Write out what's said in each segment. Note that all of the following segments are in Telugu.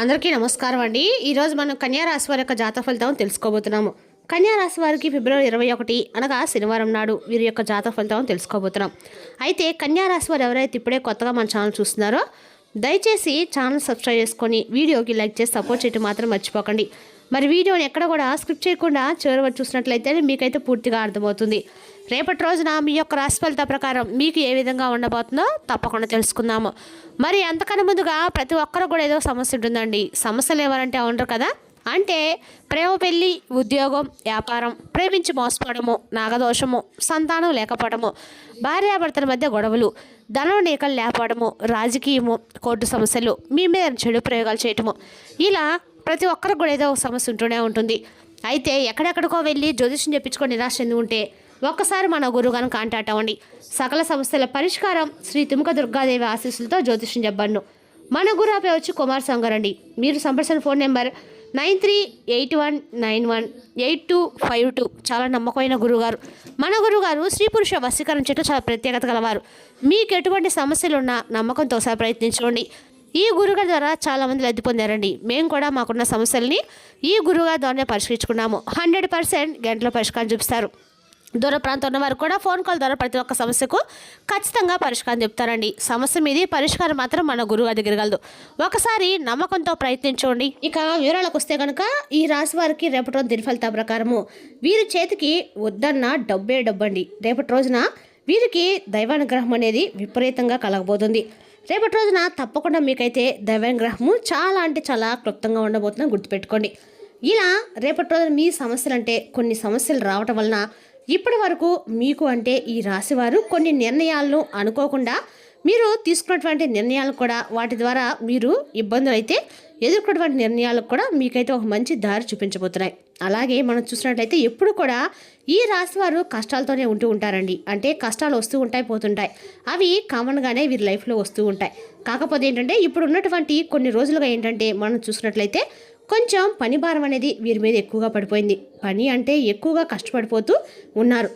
అందరికీ నమస్కారం అండి. ఈరోజు మనం కన్యా రాశి వారి యొక్క జాతక ఫలితం తెలుసుకోబోతున్నాము. కన్యా రాశి వారికి ఫిబ్రవరి 21 అనగా శనివారం నాడు వీరి యొక్క జాతక ఫలితం తెలుసుకోబోతున్నాం. అయితే కన్యా రాశి వారు ఎవరైతే ఇప్పుడే కొత్తగా మన ఛానల్ చూస్తున్నారో దయచేసి ఛానల్ సబ్స్క్రైబ్ చేసుకొని వీడియోకి లైక్ చేసి సపోర్ట్ చేయడం మాత్రం మర్చిపోకండి. మరి వీడియోని ఎక్కడ కూడా స్క్రిప్ట్ చేయకుండా చివరి వరకు చూసినట్లయితే మీకైతే పూర్తిగా అర్థమవుతుంది. రేపటి రోజున మీ యొక్క రాశి ఫలిత ప్రకారం మీకు ఏ విధంగా ఉండబోతుందో తప్పకుండా తెలుసుకుందాము. మరి అంతకన్నా ముందుగా ప్రతి ఒక్కరు కూడా ఏదో సమస్య ఉంటుందండి. సమస్యలు ఎవరంటే ఉండరు కదా, అంటే ప్రేమ, పెళ్ళి, ఉద్యోగం, వ్యాపారం, ప్రేమించి మోసపోవడము, నాగదోషము, సంతానం లేకపోవడము, భార్యాభర్తల మధ్య గొడవలు, ధనం నీకలు లేకపోవడము, రాజకీయము, కోర్టు సమస్యలు, మీ మీద చెడు ప్రయోగాలు చేయటము, ఇలా ప్రతి ఒక్కరికి కూడా ఏదో సమస్య ఉంటూనే ఉంటుంది. అయితే ఎక్కడెక్కడికో వెళ్ళి జ్యోతిష్యం చెప్పించుకొని నిరాశ చెంది ఉంటే ఒక్కసారి మన గురువుగారిని కాంటాక్ట్ అవ్వండి. సకల సమస్యల పరిష్కారం శ్రీ తుముక దుర్గాదేవి ఆశీస్సులతో జ్యోతిష్యం చెప్పండి. మన గురువు పేరు వచ్చి కుమార్ సంగారండి. మీరు సంప్రదించిన ఫోన్ నెంబర్ 9381918252. చాలా నమ్మకమైన గురువుగారు. మన గురువుగారు స్త్రీ పురుష వశీకరణ చెట్టు చాలా ప్రత్యేకత గలవారు. మీకు ఎటువంటి సమస్యలు ఉన్నా నమ్మకంతో ఒకసారి ప్రయత్నించుకోండి. ఈ గురుగారి ద్వారా చాలామంది లబ్ధి పొందారండి. మేము కూడా మాకున్న సమస్యల్ని ఈ గురుగారి ద్వారానే పరిష్కరించుకున్నాము. 100% గంటలో పరిష్కారం చూపిస్తారు. దూర ప్రాంతం ఉన్న వారు కూడా ఫోన్ కాల్ ద్వారా ప్రతి ఒక్క సమస్యకు ఖచ్చితంగా పరిష్కారం చెప్తారండి. సమస్య మీది పరిష్కారం మాత్రం మన గురువు దగ్గర గలదు. ఒకసారి నమ్మకంతో ప్రయత్నించండి. ఇక వివరాలకు వస్తే కనుక ఈ రాశి వారికి రేపటి రోజు దినఫలిత ప్రకారము వీరి చేతికి వద్దన్న డబ్బే డబ్బండి. రేపటి రోజున వీరికి దైవానుగ్రహం అనేది విపరీతంగా కలగబోతుంది. రేపటి రోజున తప్పకుండా మీకైతే దైవానుగ్రహము చాలా అంటే చాలా క్లుప్తంగా ఉండబోతుందని గుర్తుపెట్టుకోండి. ఇలా రేపటి రోజున మీ సమస్యలు అంటే కొన్ని సమస్యలు రావటం వలన ఇప్పటి వరకు మీకు అంటే ఈ రాశివారు కొన్ని నిర్ణయాలను అనుకోకుండా మీరు తీసుకున్నటువంటి నిర్ణయాలు కూడా వాటి ద్వారా మీరు ఇబ్బందులు అయితే ఎదుర్కొన్నటువంటి నిర్ణయాలకు కూడా మీకైతే ఒక మంచి దారి చూపించబోతున్నాయి. అలాగే మనం చూసినట్లయితే ఎప్పుడు కూడా ఈ రాశివారు కష్టాలతోనే ఉంటూ ఉంటారండి. అంటే కష్టాలు వస్తూ ఉంటాయి, పోతుంటాయి. అవి కామన్గానే వీరి లైఫ్లో వస్తూ ఉంటాయి. కాకపోతే ఏంటంటే ఇప్పుడు ఉన్నటువంటి కొన్ని రోజులుగా ఏంటంటే మనం చూసినట్లయితే కొంచెం పని భారం అనేది వీరి మీద ఎక్కువగా పడిపోయింది. పని అంటే ఎక్కువగా కష్టపడిపోతూ ఉన్నారు.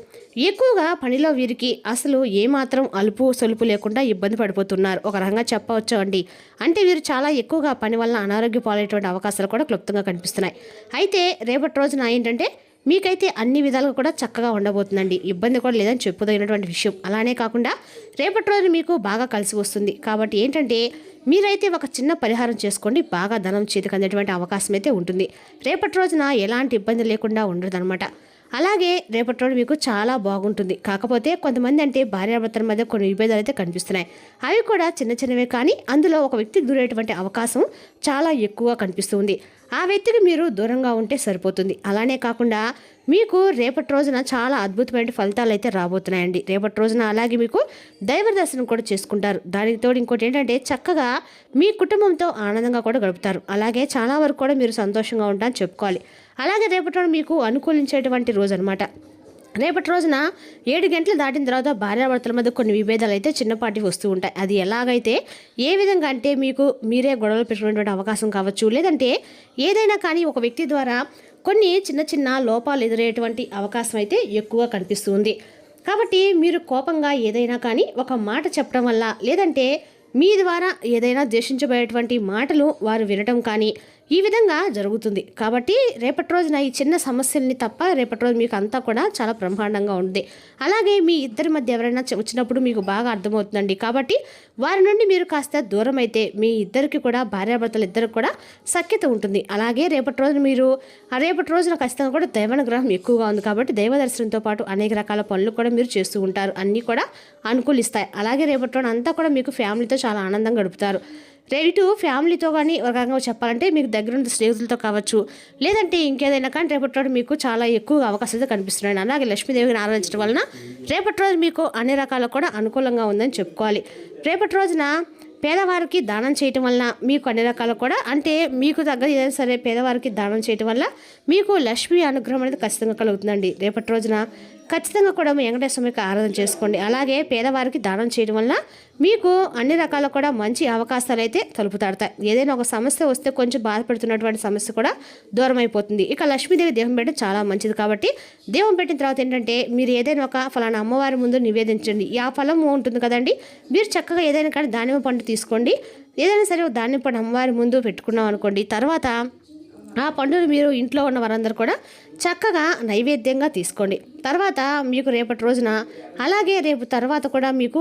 ఎక్కువగా పనిలో వీరికి అసలు ఏమాత్రం అలుపు సొలుపు లేకుండా ఇబ్బంది పడిపోతున్నారు. ఒక రకంగా చెప్పవచ్చు అండి. అంటే వీరు చాలా ఎక్కువగా పని వల్ల అనారోగ్య పాలయ్యేటువంటి అవకాశాలు కూడా క్లుప్తంగా కనిపిస్తున్నాయి. అయితే రేపటి రోజున ఏంటంటే మీకైతే అన్ని విధాలుగా కూడా చక్కగా ఉండబోతుందండి. ఇబ్బంది కూడా లేదని చెప్పుదగినటువంటి విషయం. అలానే కాకుండా రేపటి రోజు మీకు బాగా కలిసి వస్తుంది. కాబట్టి ఏంటంటే మీరైతే ఒక చిన్న పరిహారం చేసుకోండి. బాగా ధనం చేతికి అందేటువంటి అవకాశం అయితే ఉంటుంది. రేపటి రోజున ఎలాంటి ఇబ్బంది లేకుండా ఉండదన్నమాట. అలాగే రేపటి రోజు మీకు చాలా బాగుంటుంది. కాకపోతే కొంతమంది అంటే భార్యాభర్తల మధ్య కొన్ని విభేదాలు అయితే కనిపిస్తున్నాయి. అవి కూడా చిన్న చిన్నవే, కానీ అందులో ఒక వ్యక్తికి దూరేటువంటి అవకాశం చాలా ఎక్కువగా కనిపిస్తుంది. ఆ వ్యక్తికి మీరు దూరంగా ఉంటే సరిపోతుంది. అలానే కాకుండా మీకు రేపటి రోజున చాలా అద్భుతమైన ఫలితాలు అయితే రాబోతున్నాయండి. రేపటి రోజున అలాగే మీకు దైవ దర్శనం కూడా చేసుకుంటారు. దానికి తోడు ఇంకోటి ఏంటంటే చక్కగా మీ కుటుంబంతో ఆనందంగా కూడా గడుపుతారు. అలాగే చాలా వరకు కూడా మీరు సంతోషంగా ఉంటారని చెప్పుకోవాలి. అలాగే రేపటి రోజు మీకు అనుకూలించేటువంటి రోజు అనమాట. రేపటి రోజున 7 గంటలు దాటిన తర్వాత భార్యాభర్తల మధ్య కొన్ని విభేదాలు అయితే చిన్నపాటి వస్తూ ఉంటాయి. అది ఎలాగైతే ఏ విధంగా అంటే మీకు మీరే గొడవలు పెట్టుకునేటువంటి అవకాశం కావచ్చు, లేదంటే ఏదైనా కానీ ఒక వ్యక్తి ద్వారా కొన్ని చిన్న చిన్న లోపాలు ఎదురయ్యేటువంటి అవకాశం అయితే ఎక్కువగా కనిపిస్తుంది. కాబట్టి మీరు కోపంగా ఏదైనా కానీ ఒక మాట చెప్పడం వల్ల, లేదంటే మీ ద్వారా ఏదైనా ద్వేషించబడేటువంటి మాటలు వారు వినటం కానీ ఈ విధంగా జరుగుతుంది. కాబట్టి రేపటి రోజున ఈ చిన్న సమస్యల్ని తప్ప రేపటి రోజు మీకు అంతా కూడా చాలా బ్రహ్మాండంగా ఉంది. అలాగే మీ ఇద్దరి మధ్య ఎవరైనా వచ్చినప్పుడు మీకు బాగా అర్థమవుతుందండి. కాబట్టి వారి నుండి మీరు కాస్త దూరం అయితే మీ ఇద్దరికి కూడా, భార్యాభర్తలు ఇద్దరికి కూడా సఖ్యత ఉంటుంది. అలాగే రేపటి రోజున ఖచ్చితంగా కూడా దైవానుగ్రహం ఎక్కువగా ఉంది. కాబట్టి దైవ దర్శనంతో పాటు అనేక రకాల పనులు కూడా మీరు చేస్తూ ఉంటారు. అన్నీ కూడా అనుకూలిస్తాయి. అలాగే రేపటి రోజున అంతా కూడా మీకు ఫ్యామిలీతో చాలా ఆనందంగా గడుపుతారు. రేటు ఫ్యామిలీతో కానీ ఒక రకంగా చెప్పాలంటే మీకు దగ్గరున్న స్నేహితులతో కావచ్చు, లేదంటే ఇంకేదైనా కానీ రేపటి రోజు మీకు చాలా ఎక్కువ అవకాశాలు కనిపిస్తున్నాయి. అలాగే లక్ష్మీదేవిని ఆరాధించడం వలన రేపటి రోజు మీకు అన్ని రకాలు కూడా అనుకూలంగా ఉందని చెప్పుకోవాలి. రేపటి రోజున పేదవారికి దానం చేయటం వల్ల మీకు అన్ని రకాలు కూడా, అంటే మీకు తగ్గ ఏదైనా సరే పేదవారికి దానం చేయటం వల్ల మీకు లక్ష్మీ అనుగ్రహం అనేది ఖచ్చితంగా కలుగుతుందండి. రేపటి రోజున ఖచ్చితంగా కూడా వెంకటేశ్వర స్వామికి ఆరాధన చేసుకోండి. అలాగే పేదవారికి దానం చేయడం వల్ల మీకు అన్ని రకాల కూడా మంచి అవకాశాలు అయితే తలుపు తడతాయి. ఏదైనా ఒక సమస్య వస్తే కొంచెం బాధపడుతున్నటువంటి సమస్య కూడా దూరం అయిపోతుంది. ఇక లక్ష్మీదేవి దేవం పెట్టడం చాలా మంచిది. కాబట్టి దేవం పెట్టిన తర్వాత ఏంటంటే మీరు ఏదైనా ఒక ఫలానా అమ్మవారి ముందు నివేదించండి. ఆ ఫలం ఉంటుంది కదండి, మీరు చక్కగా ఏదైనా కానీ దానిమ్మ పండు తీసుకోండి. ఏదైనా సరే దాన్ని పండు అమ్మవారి ముందు పెట్టుకున్నాం అనుకోండి, తర్వాత ఆ పండును మీరు ఇంట్లో ఉన్న వారందరూ కూడా చక్కగా నైవేద్యంగా తీసుకోండి. తర్వాత మీకు రేపటి రోజున అలాగే రేపు తర్వాత కూడా మీకు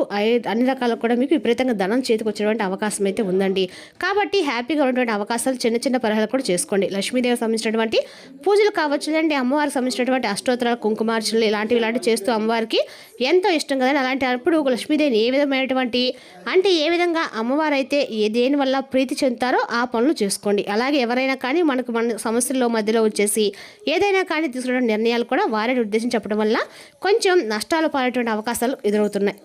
అన్ని రకాలకు కూడా మీకు విపరీతంగా ధనం చేతికి వచ్చేటువంటి అవకాశం అయితే ఉందండి. కాబట్టి హ్యాపీగా ఉన్నటువంటి అవకాశాలు చిన్న చిన్న పరిహారాలు కూడా చేసుకోండి. లక్ష్మీదేవి సంబంధించినటువంటి పూజలు కావచ్చు అండి, అమ్మవారికి సంబంధించినటువంటి అష్టోత్తరాలు, కుంకుమార్చనలు ఇలాంటివి చేస్తూ అమ్మవారికి ఎంతో ఇష్టం కదండి. అలాంటి అప్పుడు లక్ష్మీదేవిని ఏ విధమైనటువంటి అంటే ఏ విధంగా అమ్మవారు అయితే దేని వల్ల ప్రీతి చెందుతారో ఆ పనులు చేసుకోండి. అలాగే ఎవరైనా కానీ మన సమస్యల్లో మధ్యలో వచ్చేసి ఏదైనా కానీ తీసుకునే నిర్ణయాలు కూడా వారిని ఉద్దేశించి చెప్పడం వల్ల కొంచెం నష్టాలు పాడేటువంటి అవకాశాలు ఎదురవుతున్నాయి.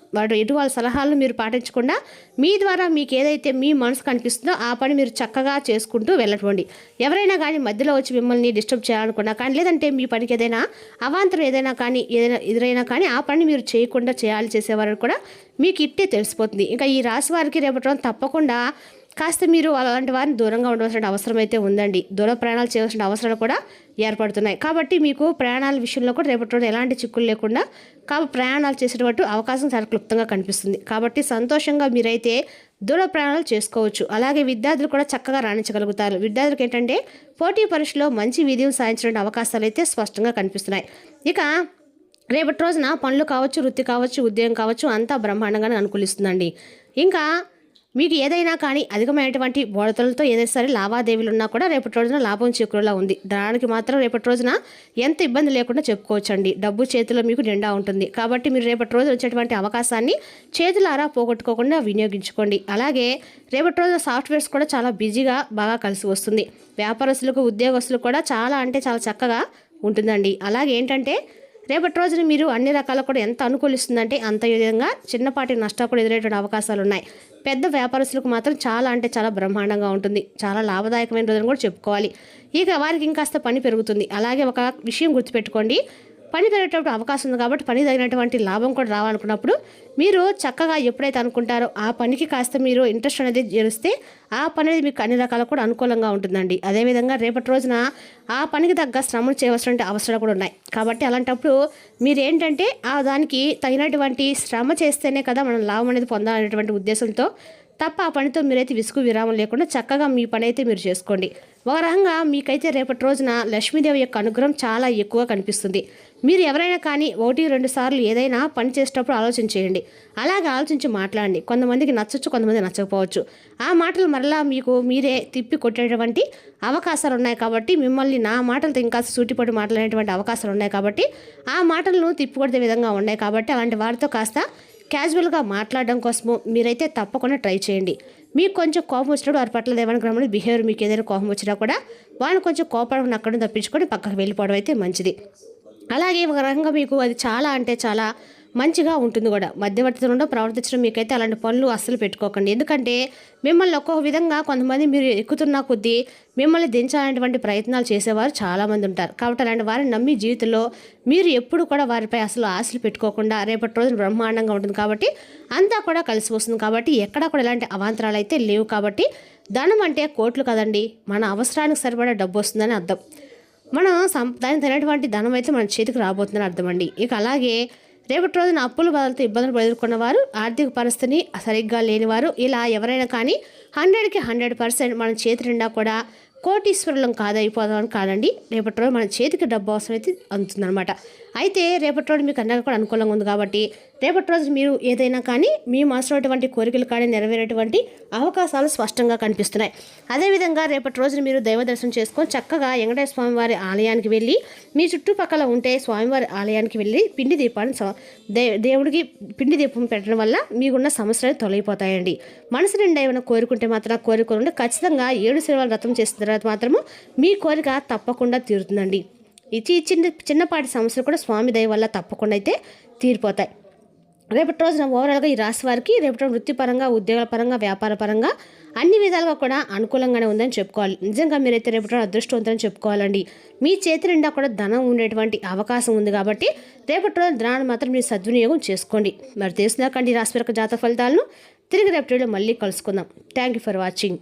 వాళ్ళ సలహాలను మీరు పాటించకుండా మీ ద్వారా మీకు ఏదైతే మీ మనసు కనిపిస్తుందో ఆ పని మీరు చక్కగా చేసుకుంటూ వెళ్ళటువంటి. ఎవరైనా కానీ మధ్యలో వచ్చి మిమ్మల్ని డిస్టర్బ్ చేయాలనుకున్నా కానీ, లేదంటే మీ పనికి ఏదైనా అవాంతరం ఏదైనా కానీ ఎదురైనా కానీ ఆ పని మీరు చేయకుండా చేసేవారు కూడా మీకు ఇట్టే తెలిసిపోతుంది. ఇంకా ఈ రాశి వారికి రేపటి రోజు తప్పకుండా కాస్త మీరు అలాంటి వారిని దూరంగా ఉండవలసిన అవసరం అయితే ఉందండి. దూర ప్రయాణాలు చేయవలసిన అవసరాలు కూడా ఏర్పడుతున్నాయి. కాబట్టి మీకు ప్రయాణాల విషయంలో కూడా రేపటి రోజు ఎలాంటి చిక్కులు లేకుండా ప్రయాణాలు చేసేటట్టు అవకాశం చాలా క్లుప్తంగా కనిపిస్తుంది. కాబట్టి సంతోషంగా మీరైతే దూర ప్రయాణాలు చేసుకోవచ్చు. అలాగే విద్యార్థులు కూడా చక్కగా రాణించగలుగుతారు. విద్యార్థులకు ఏంటంటే పోటీ పరీక్షలో మంచి విజయం సాధించడానికి అవకాశాలు అయితే స్పష్టంగా కనిపిస్తున్నాయి. ఇక రేపటి రోజున పనులు కావచ్చు, వృత్తి కావచ్చు, ఉద్యోగం కావచ్చు అంతా బ్రహ్మాండంగానే అనుకూలిస్తుందండి. ఇంకా మీకు ఏదైనా కానీ అధికమైనటువంటి బోడతలతో ఏదైనా సరే లావాదేవీలు ఉన్నా కూడా రేపటి రోజున లాభం చేకూరేలా ఉంది. దానికి మాత్రం రేపటి రోజున ఎంత ఇబ్బంది లేకుండా చెప్పుకోవచ్చండి. డబ్బు చేతిలో మీకు నిండా ఉంటుంది. కాబట్టి మీరు రేపటి రోజు వచ్చేటువంటి అవకాశాన్ని చేతులారా పోగొట్టుకోకుండా వినియోగించుకోండి. అలాగే రేపటి రోజున సాఫ్ట్వేర్స్ కూడా చాలా బిజీగా బాగా కలిసి వస్తుంది. వ్యాపారస్తులకు, ఉద్యోగస్తులకు కూడా చాలా అంటే చాలా చక్కగా ఉంటుందండి. అలాగే ఏంటంటే రేపటి రోజున మీరు అన్ని రకాలు కూడా ఎంత అనుకూలిస్తుందంటే అంత విధంగా చిన్నపాటి నష్టాలు కూడా ఎదురయ్యేటువంటి అవకాశాలు ఉన్నాయి. పెద్ద వ్యాపారస్తులకు మాత్రం చాలా అంటే చాలా బ్రహ్మాండంగా ఉంటుంది. చాలా లాభదాయకమైన రోజుని కూడా చెప్పుకోవాలి. ఇక వారికి ఇంకాస్త పని పెరుగుతుంది. అలాగే ఒక విషయం గుర్తుపెట్టుకోండి, పని పెరిగేటప్పుడు అవకాశం ఉంది కాబట్టి పని తగినటువంటి లాభం కూడా రావాలనుకున్నప్పుడు మీరు చక్కగా ఎప్పుడైతే అనుకుంటారో ఆ పనికి కాస్త మీరు ఇంట్రెస్ట్ అనేది చేస్తే ఆ పని అనేది మీకు అన్ని రకాలు కూడా అనుకూలంగా ఉంటుందండి. అదేవిధంగా రేపటి రోజున ఆ పనికి తగ్గ శ్రమను చేయవలసిన అవసరాలు కూడా ఉన్నాయి. కాబట్టి అలాంటప్పుడు మీరు ఏంటంటే దానికి తగినటువంటి శ్రమ చేస్తేనే కదా మనం లాభం అనేది పొందాలనేటువంటి ఉద్దేశంతో తప్ప ఆ పనితో మీరైతే విసుగు విరామం లేకుండా చక్కగా మీ పని అయితే మీరు చేసుకోండి. ఒక రకంగా మీకైతే రేపటి రోజున లక్ష్మీదేవి యొక్క అనుగ్రహం చాలా ఎక్కువ కనిపిస్తుంది. మీరు ఎవరైనా కానీ 1-2 సార్లు ఏదైనా పని చేసేటప్పుడు ఆలోచన చేయండి. అలాగే ఆలోచించి మాట్లాడండి. కొంతమందికి నచ్చచ్చు, కొంతమంది నచ్చకపోవచ్చు. ఆ మాటలు మరలా మీకు మీరే తిప్పి కొట్టేటువంటి అవకాశాలు ఉన్నాయి. కాబట్టి మిమ్మల్ని నా మాటలతో ఇంకా సూటిపడి మాట్లాడేటువంటి అవకాశాలు ఉన్నాయి. కాబట్టి ఆ మాటలను తిప్పికొట్టే విధంగా ఉన్నాయి. కాబట్టి అలాంటి వారితో కాస్త క్యాజువల్గా మాట్లాడడం కోసము మీరైతే తప్పకుండా ట్రై చేయండి. మీకు కొంచెం కోపం వచ్చినప్పుడు వారి పట్ల దేవనుగ్రహం బిహేవియర్ మీకు ఏదైనా కోపం వచ్చినా కూడా వారిని కొంచెం కోపడం అక్కడ తప్పించుకొని పక్కకు వెళ్ళిపోవడం అయితే మంచిది. అలాగే ఒక రకంగా మీకు అది చాలా అంటే చాలా మంచిగా ఉంటుంది కూడా. మధ్యవర్తితో ప్రవర్తించడం మీకైతే అలాంటి పనులు అస్సలు పెట్టుకోకండి. ఎందుకంటే మిమ్మల్ని ఒక్కొక్క విధంగా కొంతమంది మీరు ఎక్కుతున్న కొద్దీ మిమ్మల్ని దించాలనేటువంటి ప్రయత్నాలు చేసేవారు చాలామంది ఉంటారు. కాబట్టి అలాంటి వారిని నమ్మి జీవితంలో మీరు ఎప్పుడు కూడా వారిపై అసలు ఆశలు పెట్టుకోకుండా రేపటి రోజున బ్రహ్మాండంగా ఉంటుంది. కాబట్టి అంతా కూడా కలిసి వస్తుంది. కాబట్టి ఎక్కడా కూడా ఎలాంటి అవాంతరాలు అయితే లేవు. కాబట్టి ధనం అంటే కోట్లు కదండి, మన అవసరానికి సరిపడా డబ్బు వస్తుందని అర్థం. మనం దానికి తగినటువంటి ధనం అయితే మన చేతికి రాబోతుందని అర్థం అండి. ఇక అలాగే రేపటి రోజున అప్పుల బాధలతో ఇబ్బందులు ఎదుర్కొన్నవారు, ఆర్థిక పరిస్థితిని సరిగ్గా లేనివారు, ఇలా ఎవరైనా కానీ 100కి 100% మన చేతి నిండా కూడా కోటీశ్వరులం కాదైపోదామని కాదండి. రేపటి రోజు మన చేతికి డబ్బు అవసరం అయితే అందుతుందన్నమాట. అయితే రేపటి రోజు మీకు అన్నది కూడా అనుకూలంగా ఉంది. కాబట్టి రేపటి రోజు మీరు ఏదైనా కానీ మీ మనసులోటువంటి కోరికలు కానీ నెరవేరేటువంటి అవకాశాలు స్పష్టంగా కనిపిస్తున్నాయి. అదేవిధంగా రేపటి రోజున మీరు దైవ దర్శనం చేసుకొని చక్కగా వెంకటేశ్వర స్వామివారి ఆలయానికి వెళ్ళి మీ చుట్టుపక్కల ఉంటే స్వామివారి ఆలయానికి వెళ్ళి పిండి దీపాన్ని దేవుడికి పిండి దీపం పెట్టడం వల్ల మీకున్న సమస్యలు తొలగిపోతాయండి. మనసు నిండా ఏమైనా కోరుకుంటే మాత్రం కోరుకుంటే ఖచ్చితంగా 7 శనివారాలు వ్రతం చేసిన తర్వాత మాత్రము మీ కోరిక తప్పకుండా తీరుతుందండి. చిన్నపాటి సమస్యలు కూడా స్వామి దయ వల్ల తప్పకుండా అయితే తీరిపోతాయి. రేపటి రోజున ఓవరాల్గా ఈ రాశి వారికి రేపటి వృత్తిపరంగా, ఉద్యోగాల పరంగా, వ్యాపార పరంగా అన్ని విధాలుగా కూడా అనుకూలంగానే ఉందని చెప్పుకోవాలి. నిజంగా మీరైతే రేపటి రోజు అదృష్టవంతులని చెప్పుకోవాలండి. మీ చేతి నిండా కూడా ధనం ఉండేటువంటి అవకాశం ఉంది. కాబట్టి రేపటి రోజు ధనాన్ని మాత్రం మీరు సద్వినియోగం చేసుకోండి. మరి తెలుసుకుందాకండి రాశి వారి జాతక ఫలితాలను. తిరిగి రేపటి మళ్ళీ కలుసుకుందాం. Thank you for watching.